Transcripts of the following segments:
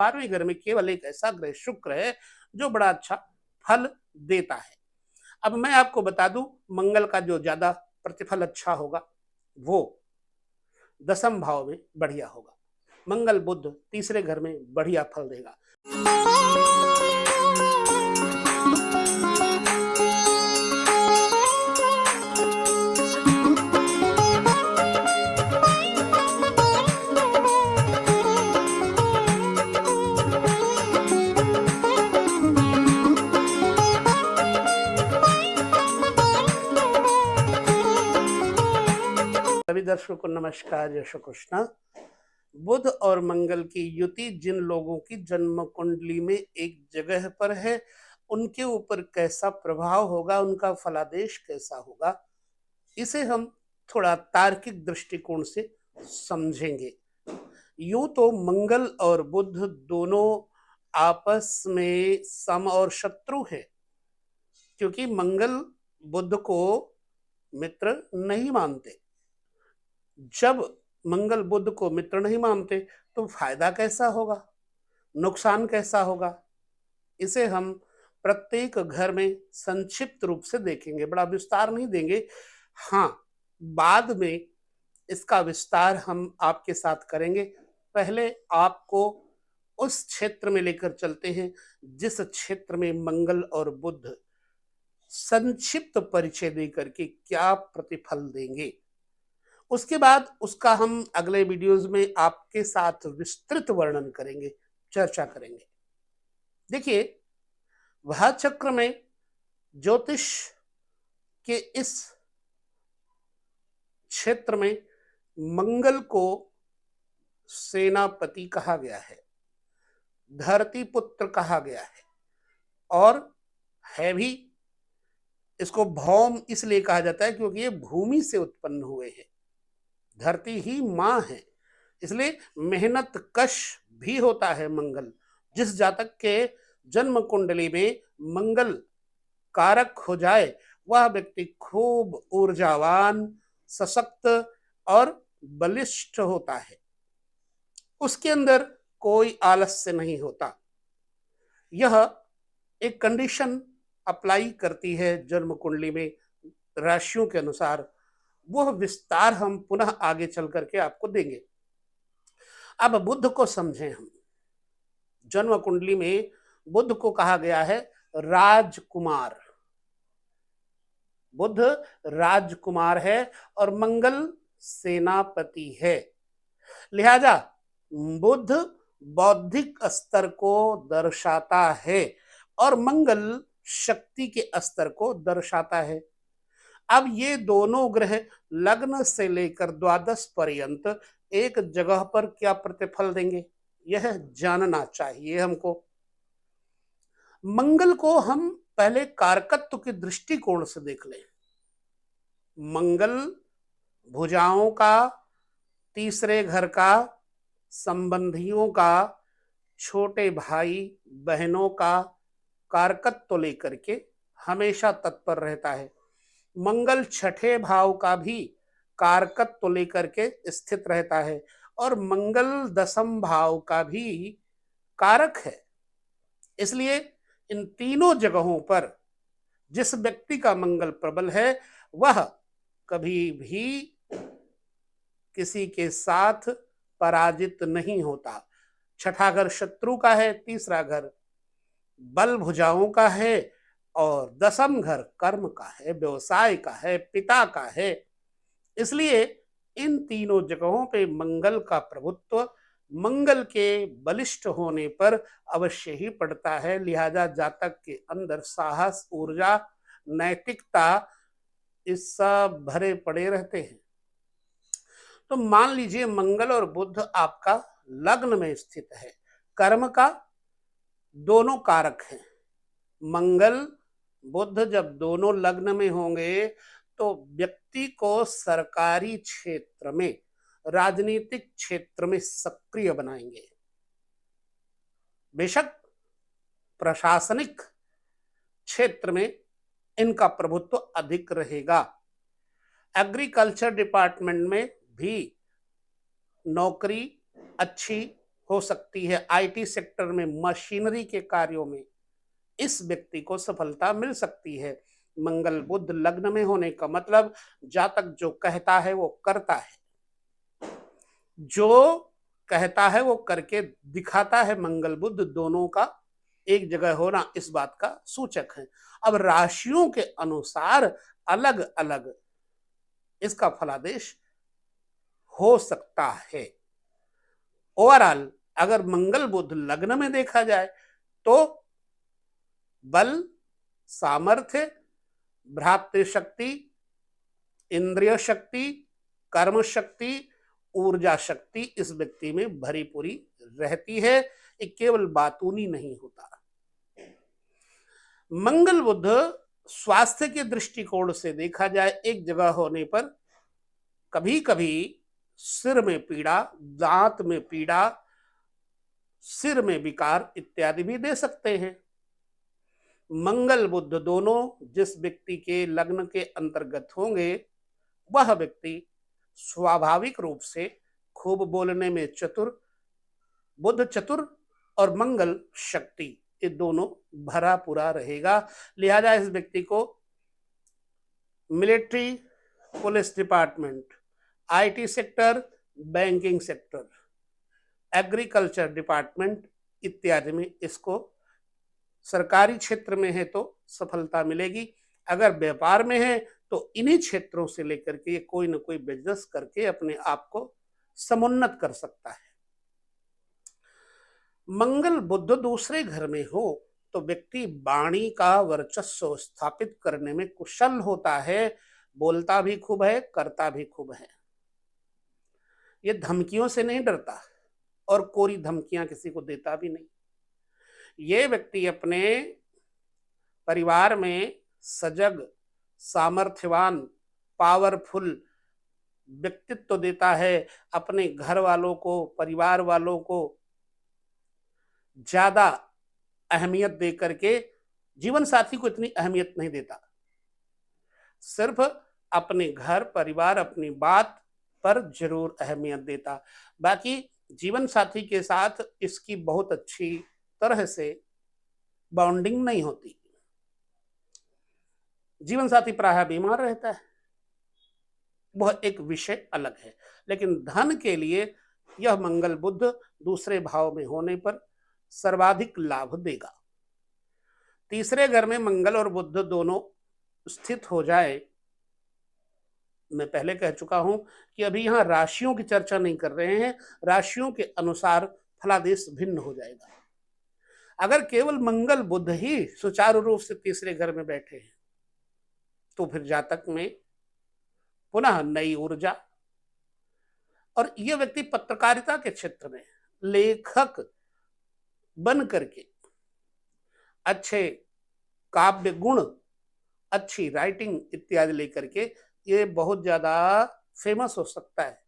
12वें घर में केवल एक ऐसा ग्रह शुक्र है जो बड़ा अच्छा फल देता है। अब मैं आपको बता दूं, मंगल का जो ज्यादा प्रतिफल अच्छा होगा वो 10वें भाव में बढ़िया होगा। मंगल बुध तीसरे घर में बढ़िया फल देगा। सभी दर्शकों को नमस्कार, जय श्री कृष्ण। बुध और मंगल की युति जिन लोगों की जन्म कुंडली में एक जगह पर है, उनके ऊपर कैसा प्रभाव होगा, उनका फलादेश कैसा होगा, इसे हम थोड़ा तार्किक दृष्टिकोण से समझेंगे। यूं तो मंगल और बुध दोनों आपस में सम और शत्रु हैं, क्योंकि मंगल बुध को मित्र नहीं मानते। जब मंगल बुध को मित्र नहीं मानते तो फायदा कैसा होगा, नुकसान कैसा होगा, इसे हम प्रत्येक घर में संक्षिप्त रूप से देखेंगे, बड़ा विस्तार नहीं देंगे। हाँ, बाद में इसका विस्तार हम आपके साथ करेंगे। पहले आपको उस क्षेत्र में लेकर चलते हैं जिस क्षेत्र में मंगल और बुध संक्षिप्त परिचय देकर के क्या प्रतिफल देंगे। उसके बाद उसका हम अगले वीडियोस में आपके साथ विस्तृत वर्णन करेंगे, चर्चा करेंगे। देखिए, वह चक्र में ज्योतिष के इस क्षेत्र में मंगल को सेनापति कहा गया है, धरती पुत्र कहा गया है, और है भी। इसको भौम इसलिए कहा जाता है क्योंकि ये भूमि से उत्पन्न हुए हैं, धरती ही माँ है, इसलिए मेहनत कश भी होता है मंगल। जिस जातक के जन्म कुंडली में मंगल कारक हो जाए, वह व्यक्ति खूब ऊर्जावान, सशक्त और बलिष्ठ होता है। उसके अंदर कोई आलस्य नहीं होता। यह एक कंडीशन अप्लाई करती है जन्म कुंडली में राशियों के अनुसार। वह विस्तार हम पुनः आगे चल करके आपको देंगे। अब बुध को समझें हम। जन्म कुंडली में बुध को कहा गया है राजकुमार। बुध राजकुमार है और मंगल सेनापति है। लिहाजा बुध बौद्धिक स्तर को दर्शाता है और मंगल शक्ति के स्तर को दर्शाता है। अब ये दोनों ग्रह लग्न से लेकर द्वादश पर्यंत एक जगह पर क्या प्रतिफल देंगे, यह जानना चाहिए हमको। मंगल को हम पहले कारकत्व के दृष्टिकोण से देख लें। मंगल भुजाओं का, तीसरे घर का, संबंधियों का, छोटे भाई बहनों का कारकत्व लेकर के हमेशा तत्पर रहता है। मंगल छठे भाव का भी कारकत्व लेकर के स्थित रहता है और मंगल 10वें भाव का भी कारक है। इसलिए इन तीनों जगहों पर जिस व्यक्ति का मंगल प्रबल है, वह कभी भी किसी के साथ पराजित नहीं होता। छठा घर शत्रु का है, तीसरा घर बल भुजाओं का है और 10वां घर कर्म का है, व्यवसाय का है, पिता का है। इसलिए इन तीनों जगहों पे मंगल का प्रभुत्व मंगल के बलिष्ठ होने पर अवश्य ही पड़ता है। लिहाजा जातक के अंदर साहस, ऊर्जा, नैतिकता इस सब भरे पड़े रहते हैं। तो मान लीजिए मंगल और बुध आपका लग्न में स्थित है। कर्म का दोनों कारक हैं। मंगल बुध जब दोनों लग्न में होंगे तो व्यक्ति को सरकारी क्षेत्र में, राजनीतिक क्षेत्र में सक्रिय बनाएंगे। बेशक प्रशासनिक क्षेत्र में इनका प्रभुत्व अधिक रहेगा। एग्रीकल्चर डिपार्टमेंट में भी नौकरी अच्छी हो सकती है। आईटी सेक्टर में, मशीनरी के कार्यों में इस व्यक्ति को सफलता मिल सकती है। मंगल बुध लग्न में होने का मतलब जातक जो कहता है वो करता है, जो कहता है वो करके दिखाता है। मंगल बुध दोनों का एक जगह होना इस बात का सूचक है। अब राशियों के अनुसार अलग अलग इसका फलादेश हो सकता है। ओवरऑल अगर मंगल बुध लग्न में देखा जाए तो बल, सामर्थ्य, भ्रातृ शक्ति, इंद्रिय शक्ति, कर्म शक्ति, ऊर्जा शक्ति इस व्यक्ति में भरी पूरी रहती है। ये केवल बातूनी नहीं होता। मंगल बुध स्वास्थ्य के दृष्टिकोण से देखा जाए एक जगह होने पर कभी कभी सिर में पीड़ा, दांत में पीड़ा, सिर में विकार इत्यादि भी दे सकते हैं। मंगल बुध दोनों जिस व्यक्ति के लग्न के अंतर्गत होंगे वह व्यक्ति स्वाभाविक रूप से खूब बोलने में चतुर, बुध चतुर और मंगल शक्ति, ये दोनों भरा पूरा रहेगा। लिहाजा इस व्यक्ति को military, police department, IT sector, banking sector, agriculture department इत्यादि में इसको, सरकारी क्षेत्र में है तो सफलता मिलेगी। अगर व्यापार में है तो इन्हीं क्षेत्रों से लेकर के ये कोई ना कोई बिजनेस करके अपने आप को समुन्नत कर सकता है। मंगल बुध दूसरे घर में हो तो व्यक्ति वाणी का वर्चस्व स्थापित करने में कुशल होता है। बोलता भी खूब है, करता भी खूब है। ये धमकियों से नहीं डरता और कोरी धमकियां किसी को देता भी नहीं। ये व्यक्ति अपने परिवार में सजग, सामर्थ्यवान, पावरफुल व्यक्तित्व देता है। अपने घर वालों को, परिवार वालों को ज्यादा अहमियत दे करके जीवन साथी को इतनी अहमियत नहीं देता। सिर्फ अपने घर परिवार, अपनी बात पर जरूर अहमियत देता। बाकी जीवन साथी के साथ इसकी बहुत अच्छी तरह से बॉन्डिंग नहीं होती। जीवन साथी प्रायः बीमार रहता है, वह एक विषय अलग है। लेकिन धन के लिए यह मंगल बुध दूसरे भाव में होने पर सर्वाधिक लाभ देगा। तीसरे घर में मंगल और बुध दोनों स्थित हो जाए, मैं पहले कह चुका हूं कि अभी यहां राशियों की चर्चा नहीं कर रहे हैं, राशियों के अनुसार फलादेश भिन्न हो जाएगा। अगर केवल मंगल बुध ही सुचारू रूप से तीसरे घर में बैठे हैं तो फिर जातक में पुनः नई ऊर्जा, और यह व्यक्ति पत्रकारिता के क्षेत्र में लेखक बन करके अच्छे काव्य गुण, अच्छी राइटिंग इत्यादि लेकर के ये बहुत ज्यादा फेमस हो सकता है।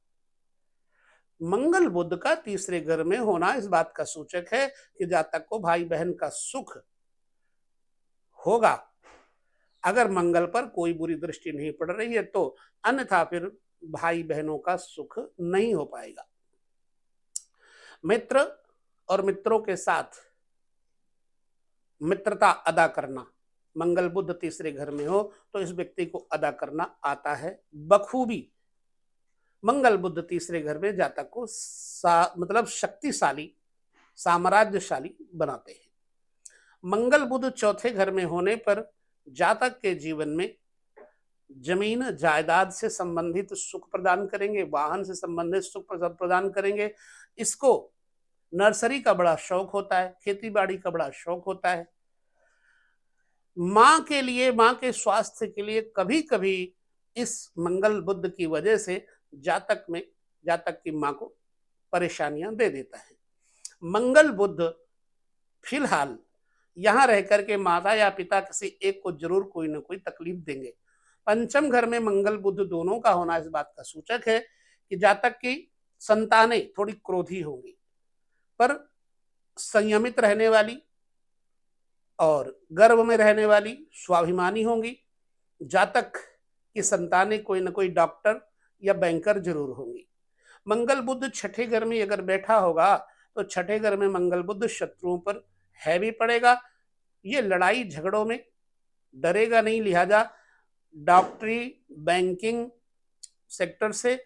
मंगल बुध का तीसरे घर में होना इस बात का सूचक है कि जातक को भाई बहन का सुख होगा। अगर मंगल पर कोई बुरी दृष्टि नहीं पड़ रही है तो, अन्यथा फिर भाई बहनों का सुख नहीं हो पाएगा। मित्र और मित्रों के साथ मित्रता अदा करना, मंगल बुध तीसरे घर में हो तो इस व्यक्ति को अदा करना आता है बखूबी। मंगल बुध तीसरे घर में जातक को मतलब शक्तिशाली, साम्राज्यशाली बनाते हैं। मंगल बुध चौथे घर में होने पर जातक के जीवन में जमीन जायदाद से संबंधित सुख प्रदान करेंगे, वाहन से संबंधित सुख प्रदान करेंगे। इसको नर्सरी का बड़ा शौक होता है, खेती बाड़ी का बड़ा शौक होता है। मां के लिए, मां के स्वास्थ्य के लिए कभी कभी इस मंगल बुध की वजह से जातक की मां को परेशानियां दे देता है। मंगल बुध फिलहाल यहां रह करके माता या पिता किसी एक को जरूर कोई ना कोई तकलीफ देंगे। पंचम घर में मंगल बुध दोनों का होना इस बात का सूचक है कि जातक की संतानें थोड़ी क्रोधी होंगी, पर संयमित रहने वाली और गर्भ में रहने वाली, स्वाभिमानी होंगी। जातक की संतानें कोई ना कोई डॉक्टर या बैंकर जरूर होंगी। मंगल बुध छठे घर में अगर बैठा होगा तो छठे घर में मंगल बुध शत्रुओं पर हैवी पड़ेगा। ये लड़ाई झगड़ों में डरेगा नहीं, लिहाजा डॉक्टरी, बैंकिंग सेक्टर से,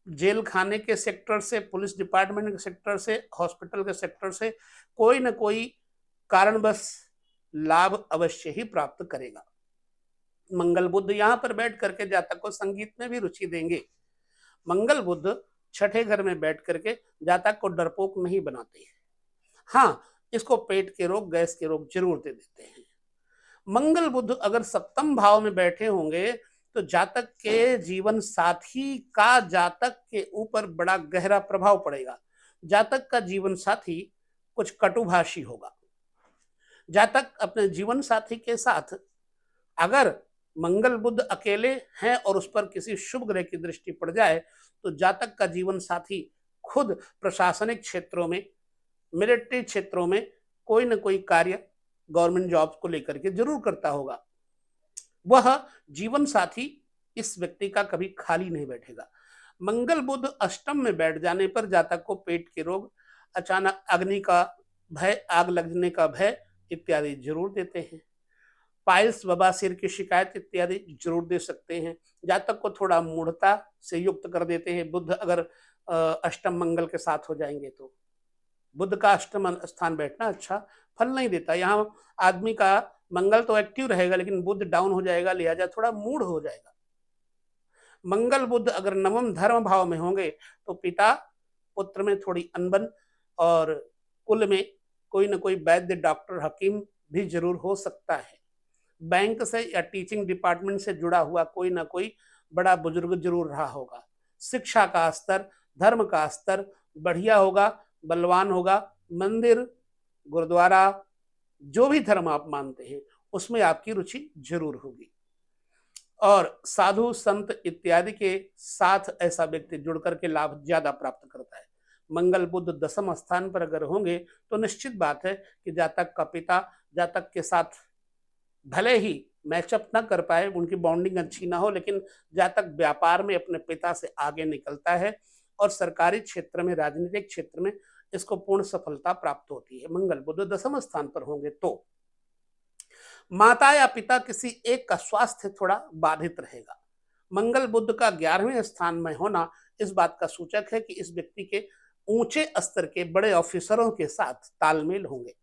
जेल खाने के सेक्टर से, पुलिस डिपार्टमेंट के सेक्टर से, हॉस्पिटल के सेक्टर से कोई न कोई कारणवश लाभ अवश्य ही प्राप्त करेगा। मंगल बुध यहां पर बैठ करके जातक को संगीत में भी रुचि देंगे। मंगल बुध छठे घर में बैठ करके जातक को डरपोक नहीं बनाते हैं। हाँ, इसको पेट के रोग, गैस के रोग जरूर दे देते हैं। मंगल बुध अगर सप्तम भाव में बैठे होंगे तो जातक के जीवन साथी का जातक के ऊपर बड़ा गहरा प्रभाव पड़ेगा। जातक का जीवन साथी कुछ कटुभाषी होगा। जातक अपने जीवन साथी के साथ अगर मंगल बुध अकेले हैं और उस पर किसी शुभ ग्रह की दृष्टि पड़ जाए तो जातक का जीवन साथी खुद प्रशासनिक क्षेत्रों में, मिलिट्री क्षेत्रों में कोई न कोई कार्य गवर्नमेंट जॉब को लेकर के जरूर करता होगा। वह जीवन साथी इस व्यक्ति का कभी खाली नहीं बैठेगा। मंगल बुध अष्टम में बैठ जाने पर जातक को पेट के रोग, अचानक अग्नि का भय, आग लगने का भय इत्यादि जरूर देते हैं। पाइल्स, बवासीर की शिकायत इत्यादि जरूर दे सकते हैं। जातक को थोड़ा मूढ़ता से युक्त कर देते हैं बुध अगर अष्टम मंगल के साथ हो जाएंगे तो। बुध का अष्टम स्थान बैठना अच्छा फल नहीं देता। यहाँ आदमी का मंगल तो एक्टिव रहेगा लेकिन बुध डाउन हो जाएगा, लिहाजा थोड़ा मूड हो जाएगा। मंगल बुध अगर नवम धर्म भाव में होंगे तो पिता पुत्र में थोड़ी अनबन और कुल में कोई न कोई वैद्य, डॉक्टर, हकीम भी जरूर हो सकता है। बैंक से या टीचिंग डिपार्टमेंट से जुड़ा हुआ कोई ना कोई बड़ा बुजुर्ग जरूर रहा होगा। शिक्षा का स्तर, धर्म का स्तर बढ़िया होगा, बलवान होगा। मंदिर, गुरुद्वारा, जो भी धर्म आप मानते हैं उसमें आपकी रुचि जरूर होगी। और साधु संत इत्यादि के साथ ऐसा व्यक्ति जुड़ करके लाभ ज्यादा प्राप्त करता है। मंगल बुध दसम स्थान पर अगर होंगे तो निश्चित बात है कि जातक का पिता जातक के साथ भले ही मैचअप ना कर पाए, उनकी बॉन्डिंग अच्छी ना हो, लेकिन जातक व्यापार में अपने पिता से आगे निकलता है और सरकारी क्षेत्र में, राजनीतिक क्षेत्र में इसको पूर्ण सफलता प्राप्त होती है। मंगल बुध दसम स्थान पर होंगे तो माता या पिता किसी एक का स्वास्थ्य थोड़ा बाधित रहेगा। मंगल बुध का 11वें स्थान में होना इस बात का सूचक है कि इस व्यक्ति के ऊंचे स्तर के बड़े ऑफिसरों के साथ तालमेल होंगे।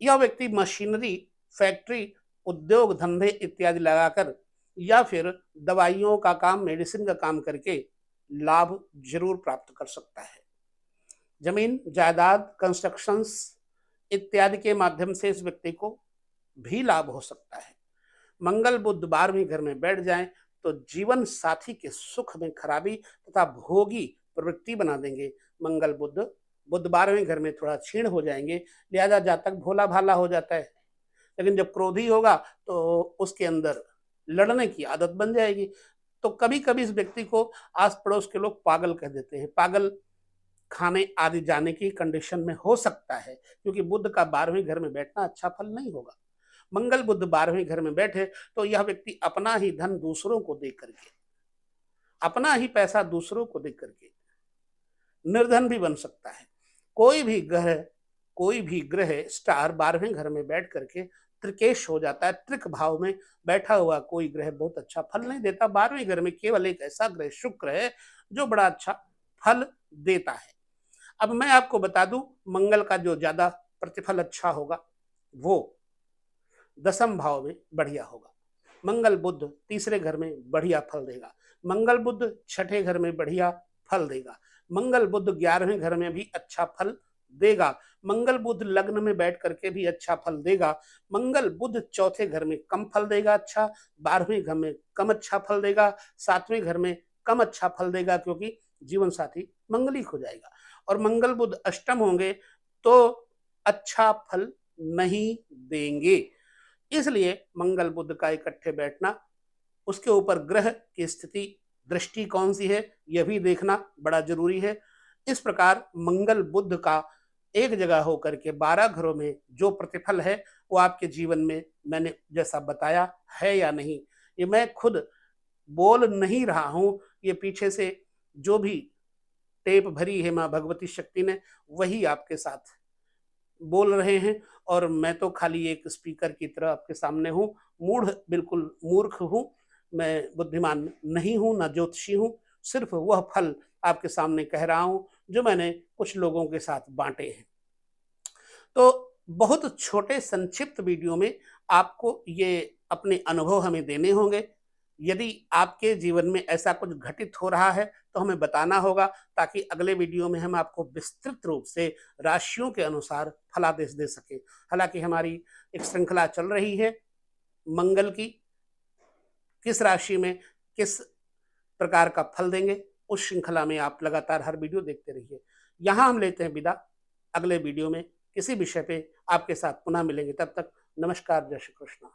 यह व्यक्ति मशीनरी, फैक्ट्री, उद्योग धंधे इत्यादि लगाकर या फिर दवाइयों का काम, मेडिसिन का काम करके लाभ जरूर प्राप्त कर सकता है। जमीन जायदाद, कंस्ट्रक्शंस इत्यादि के माध्यम से इस व्यक्ति को भी लाभ हो सकता है। मंगल बुध 12वें घर में बैठ जाएं तो जीवन साथी के सुख में खराबी तथा भोगी प्रवृत्ति बना देंगे। मंगल बुध 12वें घर में थोड़ा क्षीण हो जाएंगे, लिहाजा जातक भोला भाला हो जाता है। लेकिन जब क्रोधी होगा तो उसके अंदर लड़ने की आदत बन जाएगी। तो कभी कभी इस व्यक्ति को आस पड़ोस के लोग पागल कह देते हैं, पागल खाने आदि जाने की कंडीशन में हो सकता है, क्योंकि बुध का 12वें घर में बैठना अच्छा फल नहीं होगा। मंगल बुध 12वें घर में बैठे तो यह व्यक्ति अपना ही धन दूसरों को दे करके, अपना ही पैसा दूसरों को दे करके निर्धन भी बन सकता है। कोई भी ग्रह स्टार 12वें घर में बैठ करके त्रिकेश हो जाता है। त्रिक भाव में बैठा हुआ कोई ग्रह बहुत अच्छा फल नहीं देता। 12वें घर में केवल एक ऐसा ग्रह शुक्र है जो बड़ा अच्छा फल देता है। अब मैं आपको बता दूं, मंगल का जो ज्यादा प्रतिफल अच्छा होगा वो दसम भाव में बढ़िया होगा। मंगल बुध तीसरे घर में बढ़िया फल देगा। मंगल बुध छठे घर में बढ़िया फल देगा। मंगल बुध 11वें घर में भी अच्छा फल देगा। मंगल बुध लग्न में बैठ करके भी अच्छा फल देगा। मंगल बुध चौथे घर में कम फल देगा अच्छा, 12वें घर में कम अच्छा फल देगा, 7वें घर में कम अच्छा फल देगा, क्योंकि जीवन साथी मंगलिक हो जाएगा। और मंगल बुध अष्टम होंगे तो अच्छा फल नहीं देंगे। इसलिए मंगल बुध का इकट्ठे बैठना, उसके ऊपर ग्रह की स्थिति, दृष्टि कौन सी है, यह भी देखना बड़ा जरूरी है। इस प्रकार मंगल बुध का एक जगह होकर के 12 घरों में जो प्रतिफल है वो आपके जीवन में मैंने जैसा बताया है या नहीं, ये मैं खुद बोल नहीं रहा हूं, ये पीछे से जो भी टेप भरी है माँ भगवती शक्ति ने, वही आपके साथ बोल रहे हैं। और मैं तो खाली एक स्पीकर की तरह आपके सामने हूँ, मूढ़, बिल्कुल मूर्ख हूँ। मैं बुद्धिमान नहीं हूँ, ना ज्योतिषी हूँ। सिर्फ वह फल आपके सामने कह रहा हूँ जो मैंने कुछ लोगों के साथ बांटे हैं। तो बहुत छोटे संक्षिप्त वीडियो में आपको ये अपने अनुभव हमें देने होंगे। यदि आपके जीवन में ऐसा कुछ घटित हो रहा है तो हमें बताना होगा, ताकि अगले वीडियो में हम आपको विस्तृत रूप से राशियों के अनुसार फलादेश दे सके। हालांकि हमारी एक श्रृंखला चल रही है मंगल की, किस राशि में किस प्रकार का फल देंगे, उस श्रृंखला में आप लगातार हर वीडियो देखते रहिए। यहाँ हम लेते हैं विदा, अगले वीडियो में किसी विषय पे आपके साथ पुनः मिलेंगे। तब तक नमस्कार, जय श्री कृष्ण।